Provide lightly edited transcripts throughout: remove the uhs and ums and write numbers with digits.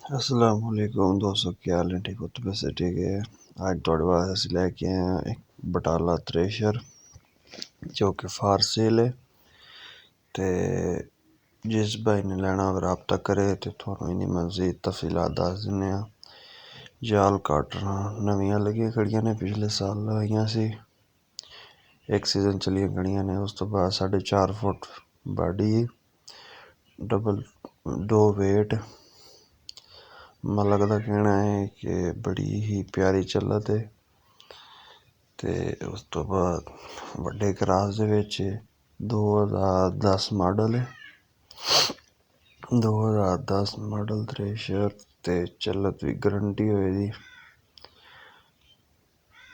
अस्सलाम वालेकुम दोस्तों, क्या हाल है? ठीक हो तो वैसे ठीक है। आज थोड़े वास्ते ਅਸੀਂ ਲੈ ਕੇ ਆਏ ਹਾਂ ਇੱਕ ਬਟਾਲਾ ਥ੍ਰੈਸ਼ਰ ਜੋ ਕਿ ਫਾਰ ਸੇਲ ਹੈ ਤੇ ਜਿਸ ਭਾਈ ਨੇ ਲੈਣਾ ਉਹ ਰਾਬਤਾ ਕਰੇ ਤੇ ਤੁਹਾਨੂੰ ਇਹਦੀ ਮਜ਼ੀਦ ਤਫਸੀਲਾਤ ਦੱਸ ਦਿੰਦੇ ਹਾਂ। ਜਾਲ ਕਾਟਰਾਂ ਨਵੀਆਂ ਲੱਗੀਆਂ ਖੜੀਆਂ ਨੇ, ਪਿਛਲੇ ਸਾਲ ਲਗਾਈਆਂ ਸੀ, ਇੱਕ ਸੀਜ਼ਨ ਚਲੀਆਂ ਖੜੀਆਂ ਨੇ। ਉਸ ਤੋਂ ਬਾਅਦ 4.5 ਫੁੱਟ ਬਾਡੀ, ਡਬਲ 2 ਵੇਟ। मालक का कहना है कि बड़ी ही प्यारी चलत है। ते उस तो बाद वड्डे क्रास दे विच 2010 मॉडल है, 2010 मॉडल थ्रेशर ते चलत भी गारंटी होई दी।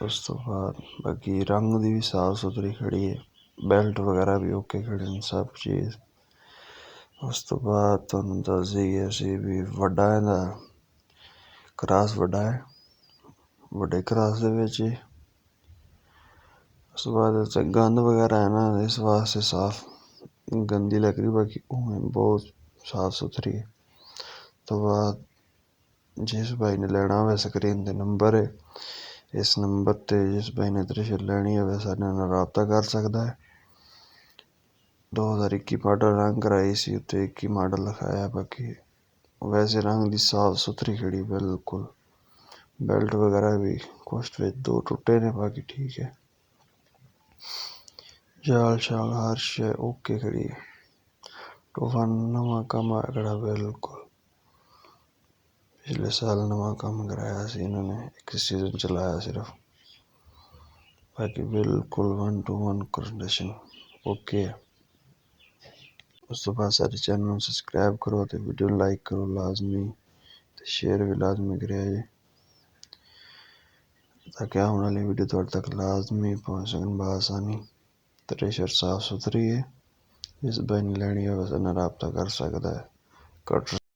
उस तो बाद बाकी रंग दी भी साफ सुथरी खड़ी है, बेल्ट वगैरह भी ओके खड़े हैं, सब चीज़। उस तो बाद तुहानूं दस दईए असीं भी वड्डा इहदा क्रास वड्डा है, वड्डे क्रास दे विच। उस बाद गंद वगैरह है ना, इस वास्ते साफ गंदी लग रही, बाकी बहुत साफ सुथरी है। तो बाद जिस भाई ने लेना होवे स्क्रीन ते नंबर है, इस नंबर ते जिस भाई ने थ्रेशर लेनी होवे साडे नाल राबता कर सकदा है। 2021 मॉडल रंग कराई सी, उत्ते 21 मॉडल लिखाया। बाकी वैसे रंग दी साफ सुथरी खड़ी बिल्कुल। बेल्ट वगैरह भी कुछ विच 2 टुटे ने, बाकी ठीक है। जाल शाल हर शे ओके खड़ी है, तूफान नवा कम आ खड़ा बिल्कुल। पिछले साल नवा कम कराया सी इन्होंने, एक सीजन चलाया सिर्फ। बाकी बिल्कुल 1 to 1 कंडीशन ओके है। उस तो बाद सारे चैनल सब्सक्राइब करो तो वीडियो लाइक करो लाजमी, तो शेयर भी लाजमी करें ताकि आने वाली वीडियो तुहाडे तक लाजमी पहुंच सकन बआसानी। थ्रेशर साफ सुथरी है, जिस भाई ने लेनी होवे उस नाल राबता कर सकदा है।